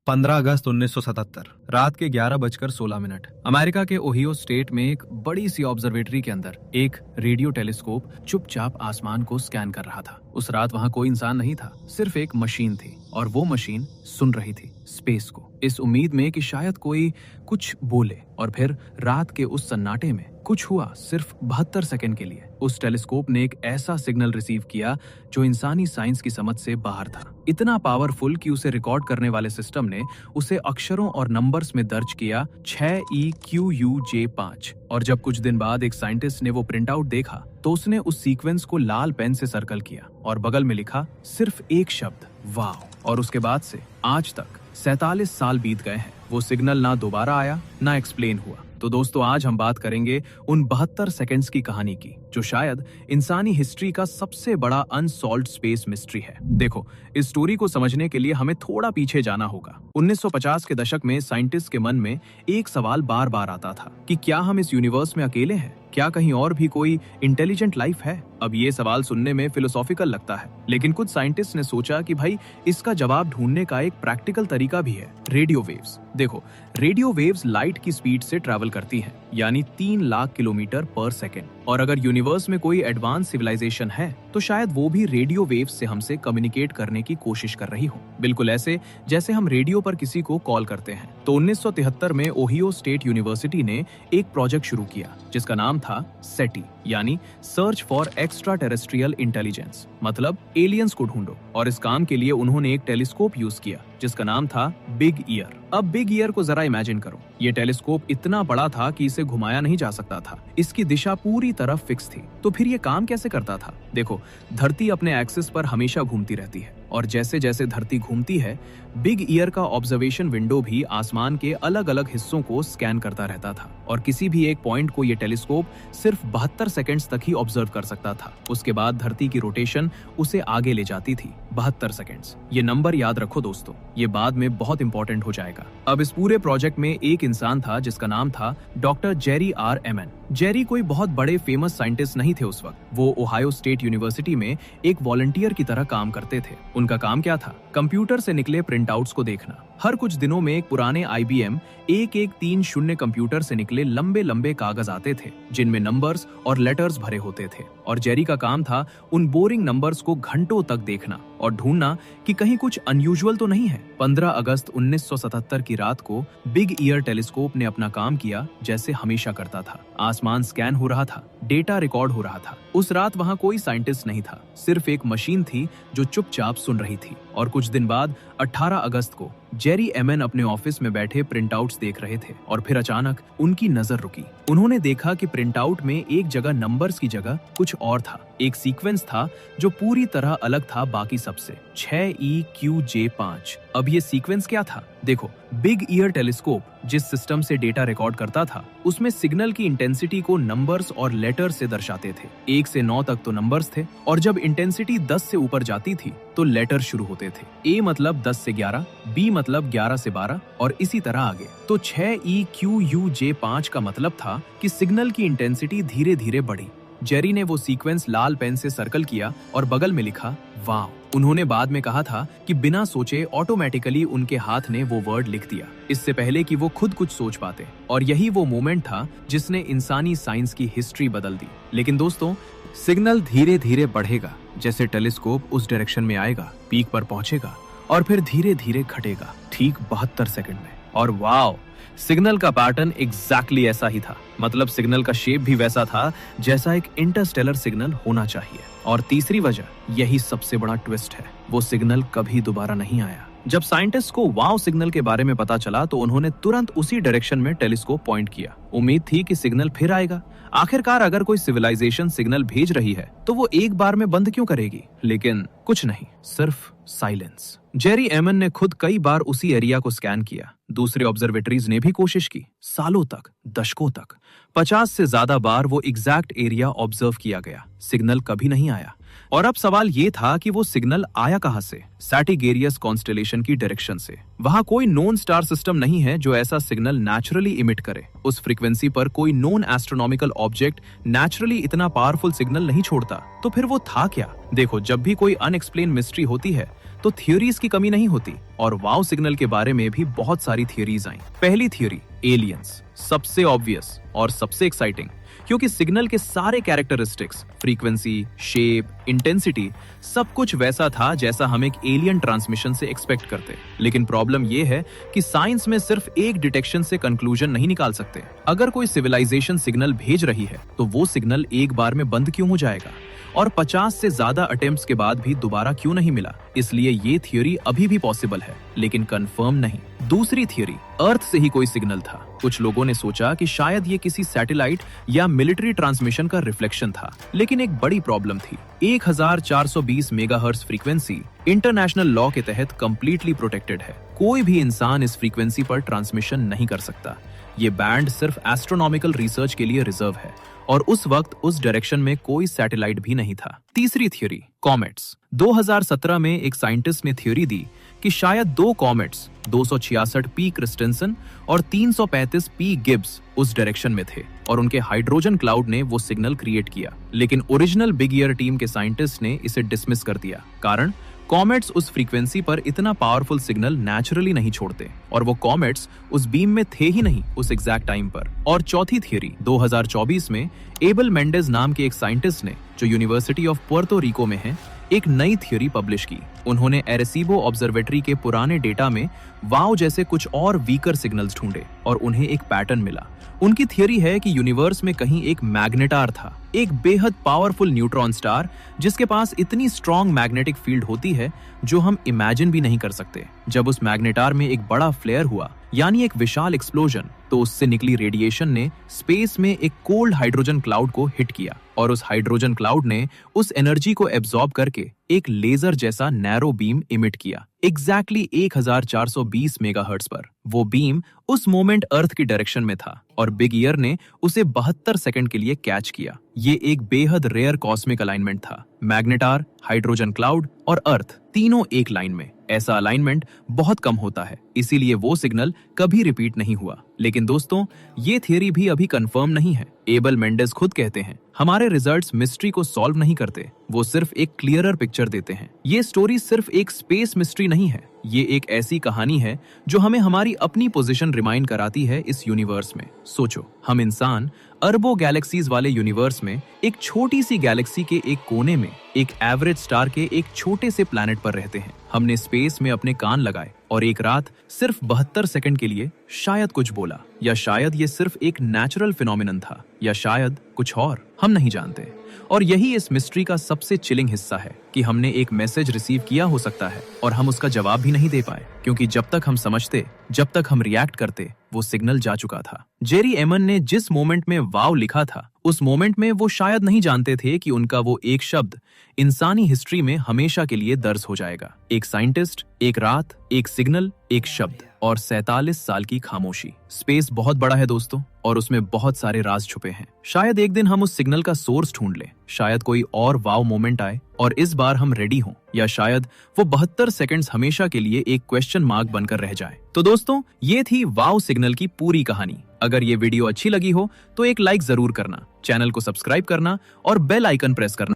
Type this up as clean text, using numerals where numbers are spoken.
15 अगस्त 1977 रात के 11:16 अमेरिका के ओहियो स्टेट में एक बड़ी सी ऑब्जर्वेटरी के अंदर एक रेडियो टेलीस्कोप चुपचाप आसमान को स्कैन कर रहा था। उस रात वहां कोई इंसान नहीं था, सिर्फ एक मशीन थी और वो मशीन सुन रही थी स्पेस को, इस उम्मीद में कि शायद कोई कुछ बोले। और फिर रात के उस सन्नाटे में कुछ हुआ, सिर्फ 72 सेकंड के लिए। उस टेलीस्कोप ने एक ऐसा सिग्नल रिसीव किया जो इंसानी साइंस की समझ से बाहर था, इतना पावरफुल कि उसे रिकॉर्ड करने वाले सिस्टम ने उसे अक्षरों और नंबर्स में दर्ज किया 6EQUJ5। और जब कुछ दिन बाद एक साइंटिस्ट ने वो प्रिंट आउट देखा तो उसने उस सीक्वेंस को लाल पेन से सर्कल किया और बगल में लिखा सिर्फ एक शब्द, वाव। और उसके बाद से आज तक 47 साल बीत गए हैं, वो सिग्नल ना दोबारा आया ना एक्सप्लेन हुआ। तो दोस्तों, आज हम बात करेंगे उन 72 सेकंड्स की कहानी की जो शायद इंसानी हिस्ट्री का सबसे बड़ा अनसॉल्व्ड स्पेस मिस्ट्री है। देखो, इस स्टोरी को समझने के लिए हमें थोड़ा पीछे जाना होगा। 1950 के दशक में साइंटिस्ट के मन में एक सवाल बार बार आता था कि क्या हम इस यूनिवर्स में अकेले हैं? क्या कहीं और भी कोई इंटेलिजेंट लाइफ है? अब ये सवाल सुनने में फिलोसॉफिकल लगता है, लेकिन कुछ साइंटिस्ट ने सोचा कि भाई इसका जवाब ढूंढने का एक प्रैक्टिकल तरीका भी है, रेडियो वेव्स। देखो, रेडियो वेव्स लाइट की स्पीड से ट्रैवल करती हैं, यानी 3 लाख किलोमीटर पर सेकेंड। और अगर यूनिवर्स में कोई एडवांस सिविलाइजेशन है तो शायद वो भी रेडियो वेव्स से हमसे कम्युनिकेट करने की कोशिश कर रही हो, बिल्कुल ऐसे जैसे हम रेडियो पर किसी को कॉल करते हैं। तो 1973 में ओहियो स्टेट यूनिवर्सिटी ने एक प्रोजेक्ट शुरू किया जिसका नाम था सेटी, यानी search for extra terrestrial intelligence, मतलब एलियंस को ढूंढो। और इस काम के लिए उन्होंने एक टेलीस्कोप यूज किया जिसका नाम था बिग ईयर। अब बिग ईयर को जरा इमेजिन करो, ये टेलीस्कोप इतना बड़ा था कि इसे घुमाया नहीं जा सकता था, इसकी दिशा पूरी तरह फिक्स थी। तो फिर ये काम कैसे करता था? देखो, धरती अपने एक्सिस पर हमेशा घूमती रहती है और जैसे जैसे धरती घूमती है, बिग ईयर का ऑब्जर्वेशन विंडो भी आसमान के अलग अलग हिस्सों को स्कैन करता रहता था और किसी भी एक पॉइंट को ये टेलीस्कोप सिर्फ 72 सेकंड्स तक ही ऑब्जर्व कर सकता था। उसके बाद धरती की रोटेशन उसे आगे ले जाती थी 72 सेकंड्स। ये नंबर याद रखो दोस्तों, ये बाद में बहुत इंपॉर्टेंट हो जाएगा। अब इस पूरे प्रोजेक्ट में एक इंसान था जिसका नाम था डॉक्टर जेरी आर एमन। जेरी कोई बहुत बड़े फेमस साइंटिस्ट नहीं थे उस वक्त, वो ओहायो स्टेट यूनिवर्सिटी में एक वॉलंटियर की तरह काम करते थे। उनका काम क्या था? कंप्यूटर से निकले प्रिंटआउट्स को देखना। हर कुछ दिनों में एक पुराने IBM 1130 कंप्यूटर से निकले लंबे लंबे कागज आते थे जिनमें नंबर्स और लेटर्स भरे होते थे और जेरी का काम था उन बोरिंग नंबर्स को घंटों तक देखना और ढूंढना कि कहीं कुछ अनयूजुअल तो नहीं है। 15 अगस्त 1977 की रात को बिग ईयर टेलीस्कोप ने अपना काम किया जैसे हमेशा करता था। आसमान स्कैन हो रहा था, डेटा रिकॉर्ड हो रहा था। उस रात वहां कोई साइंटिस्ट नहीं था, सिर्फ एक मशीन थी जो चुपचाप सुन रही थी। और कुछ दिन बाद 18 अगस्त को जेरी एमन अपने ऑफिस में बैठे प्रिंटआउट्स देख रहे थे और फिर अचानक उनकी नजर रुकी। उन्होंने देखा कि प्रिंटआउट में एक जगह नंबर्स की जगह कुछ और था, एक सीक्वेंस था जो पूरी तरह अलग था बाकी सबसे, 6EQJ5। अब ये सीक्वेंस क्या था? देखो, बिग ईयर टेलीस्कोप जिस सिस्टम से डेटा रिकॉर्ड करता था उसमें सिग्नल की इंटेंसिटी को नंबर्स और लेटर से दर्शाते थे। 1 से 9 तक तो नंबर्स थे और जब इंटेंसिटी 10 से ऊपर जाती थी तो लेटर शुरू होते थे। A मतलब 10 से 11, B मतलब 11 से 12 और इसी तरह आगे। तो 6EQUJ5 का मतलब था कि सिग्नल की इंटेंसिटी धीरे धीरे बढ़ी। जेरी ने वो सीक्वेंस लाल पेन से सर्कल किया और बगल में लिखा वाव। उन्होंने बाद में कहा था कि बिना सोचे ऑटोमेटिकली उनके हाथ ने वो वर्ड लिख दिया, इससे पहले कि वो खुद कुछ सोच पाते। और यही वो मोमेंट था जिसने इंसानी साइंस की हिस्ट्री बदल दी। लेकिन दोस्तों, सिग्नल धीरे धीरे बढ़ेगा जैसे टेलीस्कोप उस डायरेक्शन में आएगा, पीक पर पहुंचेगा और फिर धीरे धीरे घटेगा, ठीक 72 सेकंड में। और वाव, सिग्नल का पैटर्न एग्जैक्टली ऐसा ही था, मतलब सिग्नल का शेप भी वैसा था जैसा एक इंटरस्टेलर सिग्नल होना चाहिए। और तीसरी वजह, यही सबसे बड़ा ट्विस्ट है, वो सिग्नल कभी दोबारा नहीं आया। जब साइंटिस्ट को वाव सिग्नल के बारे में पता चला तो उन्होंने तुरंत उसी डायरेक्शन में टेलीस्कोप पॉइंट किया। उम्मीद थी कि सिग्नल फिर आएगा। आखिरकार अगर कोई सिविलाइजेशन सिग्नल भेज रही है तो वो एक बार में बंद क्यों करेगी? लेकिन कुछ नहीं, सिर्फ साइलेंस। जेरी एमन ने खुद कई बार उसी एरिया को स्कैन किया, दूसरे ऑब्जर्वेटरीज ने भी कोशिश की, सालों तक, दशकों तक। 50 से ज्यादा बार वो एग्जैक्ट एरिया ऑब्जर्व किया गया, सिग्नल कभी नहीं आया। और अब सवाल ये था कि वो सिग्नल आया कहां से? सैटिगेरियस कॉन्स्टेलेशन की डायरेक्शन से। वहां कोई नोन स्टार सिस्टम नहीं है जो ऐसा सिग्नल नेचुरली इमिट करे। उस फ्रीक्वेंसी पर कोई नोन एस्ट्रोनॉमिकल ऑब्जेक्ट नेचुरली इतना पावरफुल सिग्नल नहीं छोड़ता। तो फिर वो था क्या? देखो, जब भी कोई अनएक्सप्लेन मिस्ट्री होती है तो तो थ्योरीज की कमी नहीं होती और वाव सिग्नल के बारे में भी बहुत सारी थ्योरीज आई। पहली थ्योरी, एलियंस, सबसे ऑब्वियस और सबसे एक्साइटिंग, क्योंकि सिग्नल के सारे कैरेक्टरिस्टिक्स, फ्रीक्वेंसी, शेप, इंटेंसिटी सब कुछ वैसा था जैसा हम एक एलियन ट्रांसमिशन से एक्सपेक्ट करते। लेकिन प्रॉब्लम यह है कि साइंस में सिर्फ एक डिटेक्शन से कंक्लूजन नहीं निकाल सकते। अगर कोई सिविलाइजेशन सिग्नल भेज रही है तो वो सिग्नल एक बार में बंद क्यों हो जाएगा और 50 से ज्यादा अटेम्प्ट्स के बाद भी दोबारा क्यों नहीं मिला? इसलिए ये थ्योरी अभी भी पॉसिबल है लेकिन कंफर्म नहीं। दूसरी थ्योरी, अर्थ से ही कोई सिग्नल था। कुछ लोगों ने सोचा कि शायद ये किसी सैटेलाइट या मिलिट्री ट्रांसमिशन का रिफ्लेक्शन था, लेकिन एक बड़ी प्रॉब्लम थी। 1420 मेगाहर्ट्ज फ्रीक्वेंसी इंटरनेशनल लॉ के तहत कंप्लीटली प्रोटेक्टेड है। कोई भी इंसान इस फ्रीक्वेंसी पर ट्रांसमिशन नहीं कर सकता। ये बैंड सिर्फ एस्ट्रोनॉमिकल रिसर्च के लिए रिजर्व है और उस वक्त उस डायरेक्शन में कोई सैटेलाइट भी नहीं था। तीसरी थ्योरी, कॉमेट्स। 2017 में एक साइंटिस्ट ने थ्योरी दी कि शायद दो कॉमेट्स 266 पी क्रिस्टेंसन और 335 पी गिब्स उस डायरेक्शन में थे और उनके हाइड्रोजन क्लाउड ने वो सिग्नल क्रिएट किया। लेकिन ओरिजिनल बिग ईयर टीम के साइंटिस्ट ने इसे डिसमिस कर दिया। कारण, कॉमेट्स उस फ्रीक्वेंसी पर इतना पावरफुल सिग्नल नेचुरली नहीं छोड़ते और वो कॉमेट्स उस बीम में थे ही नहीं उस एग्जैक्ट टाइम पर। और चौथी थ्योरी, 2024 में एबल मेंडेज नाम के एक साइंटिस्ट ने, जो यूनिवर्सिटी ऑफ पुर्तो रिको में है, एक नई थ्योरी पब्लिश की। उन्होंने एरेसीबो ऑब्जर्वेटरी के पुराने डेटा में वाव जैसे कुछ और वीकर सिग्नल्स ढूंढे और उन्हें एक पैटर्न मिला। उनकी थ्योरी है कि यूनिवर्स में कहीं एक मैग्नेटार था, एक बेहद पावरफुल न्यूट्रॉन स्टार जिसके पास इतनी स्ट्रॉन्ग मैग्नेटिक फील्ड होती है जो हम इमेजिन भी नहीं कर सकते। जब उस मैग्नेटार में एक बड़ा फ्लेयर हुआ, यानी एक विशाल एक्सप्लोजन, तो उससे निकली रेडिएशन ने स्पेस में एक कोल्ड हाइड्रोजन क्लाउड को हिट किया और उस हाइड्रोजन क्लाउड ने उस एनर्जी को एब्जॉर्ब करके एक लेजर जैसा नैरो बीम इमिट किया, एग्जैक्टली 1420 मेगाहर्ट्ज पर। वो बीम उस मोमेंट अर्थ की डायरेक्शन में था और बिग ईयर ने उसे 72 सेकंड के लिए कैच किया। ये एक बेहद रेयर कॉस्मिक अलाइनमेंट था। मैग्नेटार, हाइड्रोजन क्लाउड और अर्थ तीनों एक लाइन में। ऐसा अलाइनमेंट बहुत कम होता है, इसीलिए वो सिग्नल कभी रिपीट नहीं हुआ। लेकिन दोस्तों, ये थियरी भी अभी कंफर्म नहीं है। एबल मेंडेज खुद कहते हैं, हमारे रिजल्ट्स मिस्ट्री को सॉल्व नहीं करते, वो सिर्फ एक क्लियरर पिक्चर देते हैं। ये स्टोरी सिर्फ एक स्पेस मिस्ट्री नहीं है, ये एक ऐसी कहानी है जो हमें हमारी अपनी पोजीशन रिमाइंड कराती है इस यूनिवर्स में। सोचो, हम इंसान अरबों गैलेक्सीज वाले यूनिवर्स में एक छोटी सी गैलेक्सी के एक कोने में एक एवरेज स्टार के एक छोटे से प्लैनेट पर रहते हैं। हमने स्पेस में अपने कान लगाए और एक रात सिर्फ 72 सेकंड के लिए शायद कुछ बोला, या शायद ये सिर्फ एक नेचुरल फिनोमिनन था, या शायद कुछ और, हम नहीं जानते। और यही इस मिस्ट्री का सबसे चिलिंग हिस्सा है कि हमने एक मैसेज रिसीव किया हो सकता है और हम उसका जवाब भी नहीं दे पाए, क्योंकि जब तक हम समझते, जब तक हम रिएक्ट करते, वो सिग्नल जा चुका था। जेरी एमन ने जिस मोमेंट में वाव लिखा था, उस मोमेंट में वो शायद नहीं जानते थे कि उनका वो एक शब्द इंसानी हिस्ट्री में हमेशा के लिए दर्ज हो जाएगा। एक साइंटिस्ट, एक रात, एक सिग्नल, एक शब्द और 47 साल की खामोशी। स्पेस बहुत बड़ा है दोस्तों, और उसमें बहुत सारे राज छुपे हैं। शायद एक दिन हम उस सिग्नल का सोर्स ढूंढ लें, शायद कोई और वाव मोमेंट आए और इस बार हम रेडी हों, या शायद वो 72 सेकंड्स हमेशा के लिए एक क्वेश्चन मार्क बनकर रह जाए। तो दोस्तों, ये थी वाव सिग्नल की पूरी कहानी। अगर ये वीडियो अच्छी लगी हो तो एक लाइक जरूर करना, चैनल को सब्सक्राइब करना और बेल आइकन प्रेस करना।